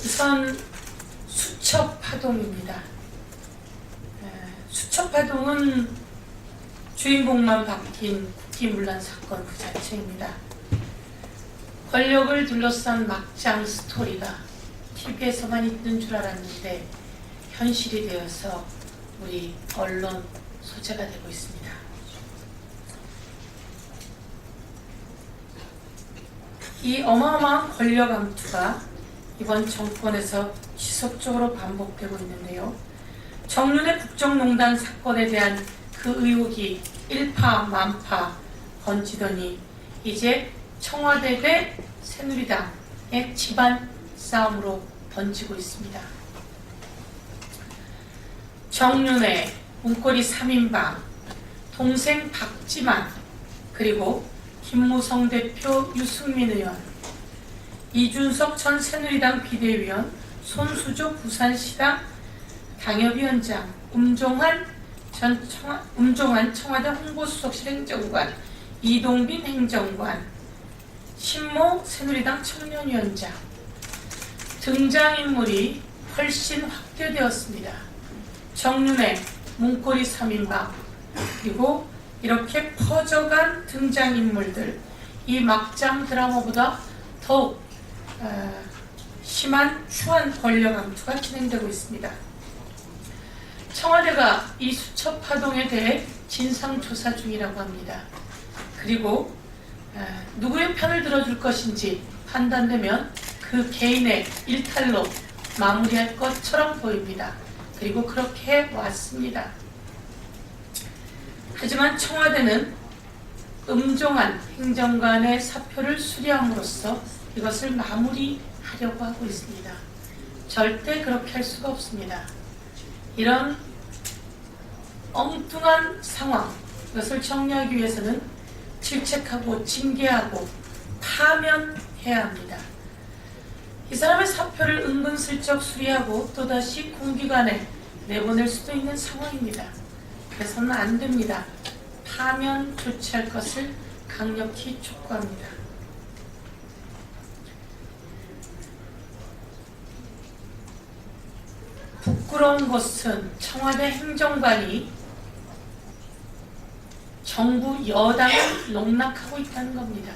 우선 수첩파동입니다. 수첩파동은 주인공만 바뀐 국기문란 사건 그 자체입니다. 권력을 둘러싼 막장 스토리가 TV에서만 있는 줄 알았는데 현실이 되어서 우리 언론 소재가 되고 있습니다. 이 어마어마한 권력 암투가 이번 정권에서 지속적으로 반복되고 있는데요. 정윤회 국정농단 사건에 대한 그 의혹이 일파만파 번지더니 이제 청와대 대 새누리당의 집안 싸움으로 번지고 있습니다. 정윤회, 문고리 3인방, 동생 박지만, 그리고 김무성 대표, 유승민 의원, 이준석 전 새누리당 비대위원, 손수조 부산시당 당협위원장, um종한 청와대 홍보수석실 행정관, 이동빈 행정관, 신모 새누리당 청년위원장 등장인물이 훨씬 확대되었습니다. 정윤회, 문고리 3인방, 그리고 이렇게 퍼져간 등장인물들, 이 막장 드라마보다 더욱 심한 추한 권력 암투가 진행되고 있습니다. 청와대가 이 수첩파동에 대해 진상조사 중이라고 합니다. 그리고 누구의 편을 들어줄 것인지 판단되면 그 개인의 일탈로 마무리할 것처럼 보입니다. 그리고 그렇게 왔습니다. 하지만 청와대는 um종한 행정관의 사표를 수리함으로써 이것을 마무리하려고 하고 있습니다. 절대 그렇게 할 수가 없습니다. 이런 엉뚱한 상황, 이것을 정리하기 위해서는 질책하고 징계하고 파면해야 합니다. 이 사람의 사표를 은근슬쩍 수리하고 또다시 공기관에 내보낼 수도 있는 상황입니다. 그래서는 안 됩니다. 파면 조치할 것을 강력히 촉구합니다. 부끄러운 것은 청와대 행정관이 정부 여당을 농락하고 있다는 겁니다.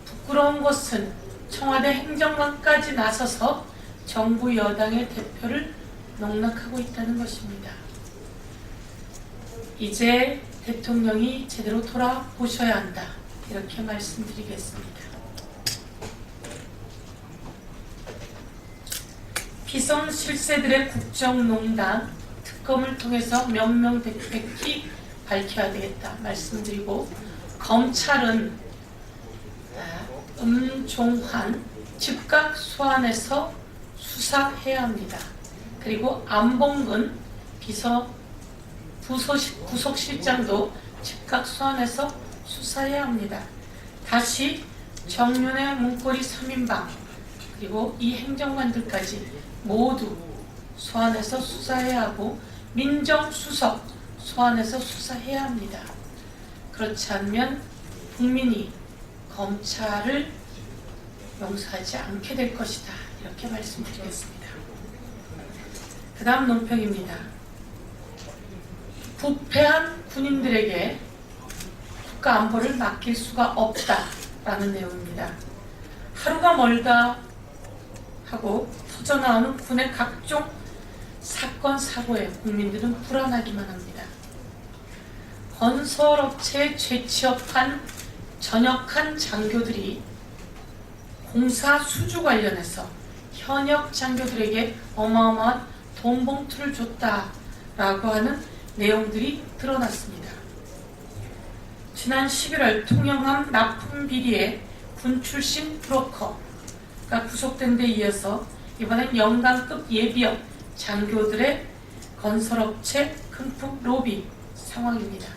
부끄러운 것은 청와대 행정관까지 나서서 정부 여당의 대표를 농락하고 있다는 것입니다. 이제 대통령이 제대로 돌아보셔야 한다, 이렇게 말씀드리겠습니다. 비선 실세들의 국정농단 특검을 통해서 명명백백히 밝혀야 되겠다 말씀드리고, 검찰은 um종한 즉각 소환해서 수사해야 합니다. 그리고 안봉근 부속실장도 즉각 소환해서 수사해야 합니다. 다시 정윤회, 문고리 3인방, 그리고 이 행정관들까지 모두 소환해서 수사해야 하고, 민정수석 소환해서 수사해야 합니다. 그렇지 않으면 국민이 검찰을 용서하지 않게 될 것이다, 이렇게 말씀드리겠습니다. 그 다음 논평입니다. 부패한 군인들에게 국가 안보를 맡길 수가 없다라는 내용입니다. 하루가 멀다 하고 터져나오는 군의 각종 사건, 사고에 국민들은 불안하기만 합니다. 건설업체에 재취업한 전역한 장교들이 공사 수주 관련해서 현역 장교들에게 어마어마한 돈 봉투를 줬다라고 하는 내용들이 드러났습니다. 지난 11월 통영함 납품 비리에 군 출신 브로커가 구속된 데 이어서 이번엔 영관급 예비역 장교들의 건설업체 큰폭 로비 상황입니다.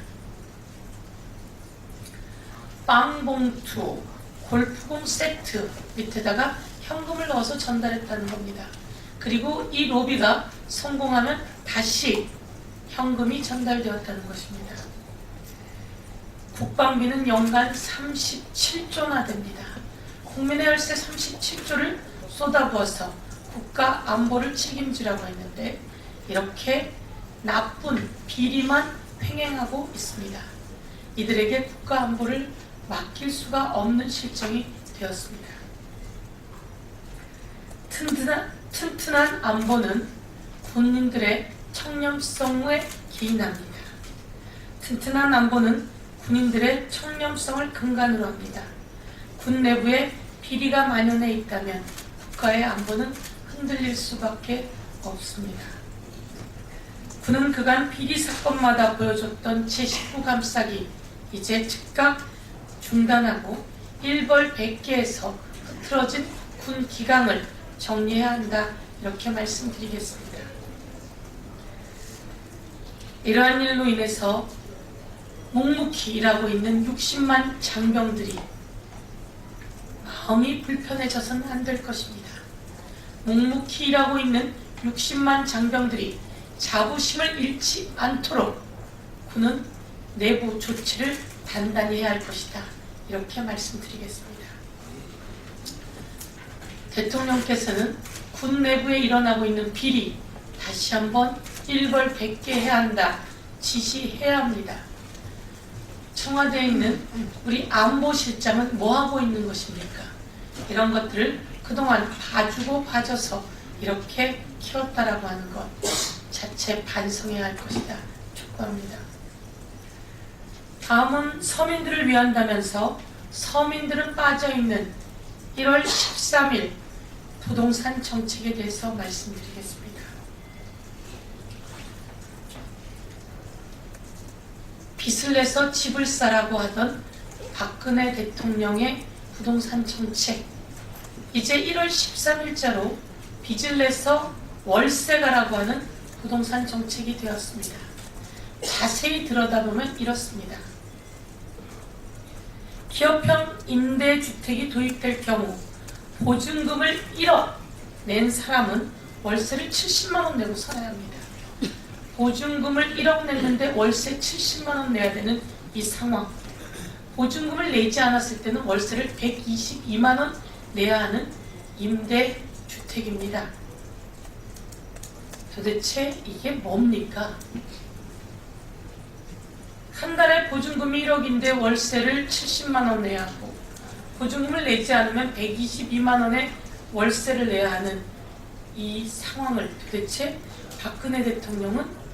빵봉투, 골프공 세트 밑에다가 현금을 넣어서 전달했다는 겁니다. 그리고 이 로비가 성공하면 다시 현금이 전달되었다는 것입니다. 국방비는 연간 37조나 됩니다. 국민의 혈세 37조를 쏟아부어서 국가 안보를 책임지라고 했는데 이렇게 나쁜 비리만 횡행하고 있습니다. 이들에게 국가 안보를 맡길 수가 없는 실정이 되었습니다. 튼튼한 안보는 군인들의 청렴성에 기인합니다. 튼튼한 안보는 군인들의 청렴성을 근간으로 합니다. 군 내부에 비리가 만연해 있다면 국가의 안보는 흔들릴 수밖에 없습니다. 군은 그간 비리 사건마다 보여줬던 제19 감싸기 이제 즉각 중단하고 일벌백계에서 흐트러진 군 기강을 정리해야 한다, 이렇게 말씀드리겠습니다. 이러한 일로 인해서 묵묵히 일하고 있는 60만 장병들이 마음이 불편해져서는 안 될 것입니다. 묵묵히 일하고 있는 60만 장병들이 자부심을 잃지 않도록 군은 내부 조치를 단단히 해야 할 것이다, 이렇게 말씀드리겠습니다. 대통령께서는 군 내부에 일어나고 있는 비리 다시 한번 일벌백계해야 한다, 지시해야 합니다. 청와대에 있는 우리 안보실장은 뭐하고 있는 것입니까? 이런 것들을 그동안 봐주고 봐줘서 이렇게 키웠다라고 하는 것 자체 반성해야 할 것이다, 촉구합니다. 다음은 서민들을 위한다면서 서민들은 빠져있는 1월 13일 부동산 정책에 대해서 말씀드리겠습니다. 빚을 내서 집을 사라고 하던 박근혜 대통령의 부동산 정책, 이제 1월 13일자로 빚을 내서 월세 가라고 하는 부동산 정책이 되었습니다. 자세히 들여다보면 이렇습니다. 기업형 임대주택이 도입될 경우 보증금을 1억 낸 사람은 월세를 70만 원 내고 살아야 합니다. 보증금을 1억 냈는데 월세 70만 원 내야 되는 이 상황, 보증금을 내지 않았을 때는 월세를 122만 원 내야 하는 임대주택입니다. 도대체 이게 뭡니까? 한 달에 보증금이 1억인데 월세를 70만 원 내야 하고 보증금을 내지 않으면 122만 원의 월세를 내야 하는 이 상황을 도대체 박근혜 대통령은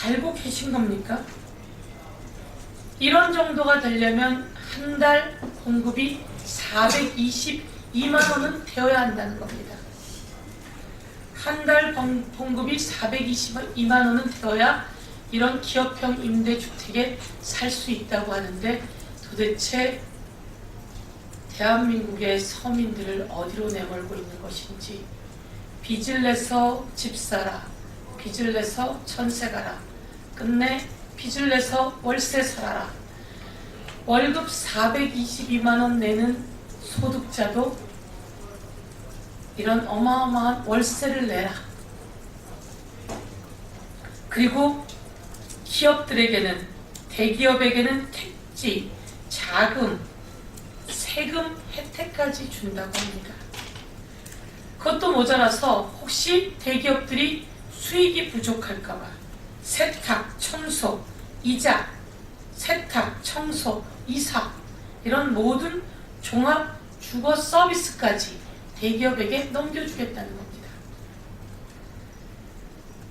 알고 계신 겁니까? 이런 정도가 되려면 한 달 공급이 422만 원은 되어야 한다는 겁니다. 한 달 공급이 422만 원은 되어야 이런 기업형 임대주택에 살 수 있다고 하는데 도대체 대한민국의 서민들을 어디로 내몰고 있는 것인지, 빚을 내서 집 사라, 빚을 내서 전세 가라, 끝내 빚을 내서 월세 살아라. 월급 422만 원 내는 소득자도 이런 어마어마한 월세를 내라. 그리고 기업들에게는, 대기업에게는 택지, 자금, 세금 혜택까지 준다고 합니다. 그것도 모자라서 혹시 대기업들이 수익이 부족할까봐 세탁, 청소, 이자, 세탁, 청소, 이사 이런 모든 종합 주거 서비스까지 대기업에게 넘겨주겠다는 겁니다.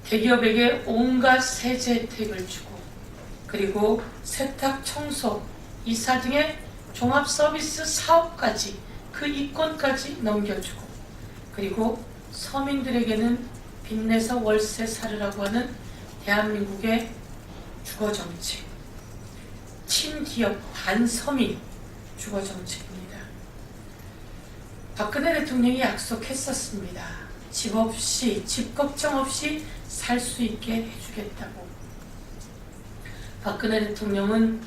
대기업에게 온갖 세제 혜택을 주고, 그리고 세탁, 청소, 이사 등의 종합 서비스 사업까지, 그 이권까지 넘겨주고, 그리고 서민들에게는 빚내서 월세 살으라고 하는 대한민국의 주거정책, 친기업 반서민 주거정책입니다. 박근혜 대통령이 약속했었습니다. 집 없이, 집 걱정 없이 살 수 있게 해주겠다고. 박근혜 대통령은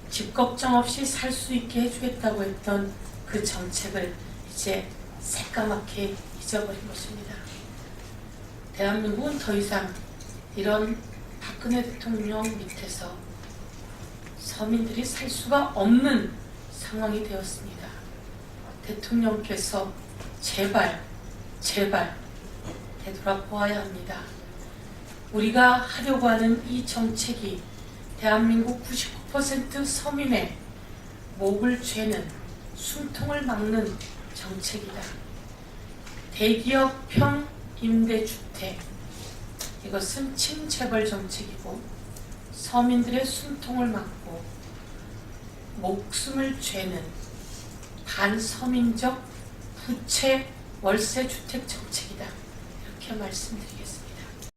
집 걱정 없이 살 수 있게 해주겠다고 했던 그 정책을 이제 새까맣게 잊어버린 것입니다. 대한민국은 더 이상 이런 박근혜 대통령 밑에서 서민들이 살 수가 없는 상황이 되었습니다. 대통령께서 제발 되돌아보아야 합니다. 우리가 하려고 하는 이 정책이 대한민국 99% 서민의 목을 죄는 숨통을 막는 정책이다. 대기업형 임대주택, 이것은 침체벌 정책이고 서민들의 숨통을 막고 목숨을 죄는 반서민적 부채 월세 주택 정책이다. 이렇게 말씀드리겠습니다.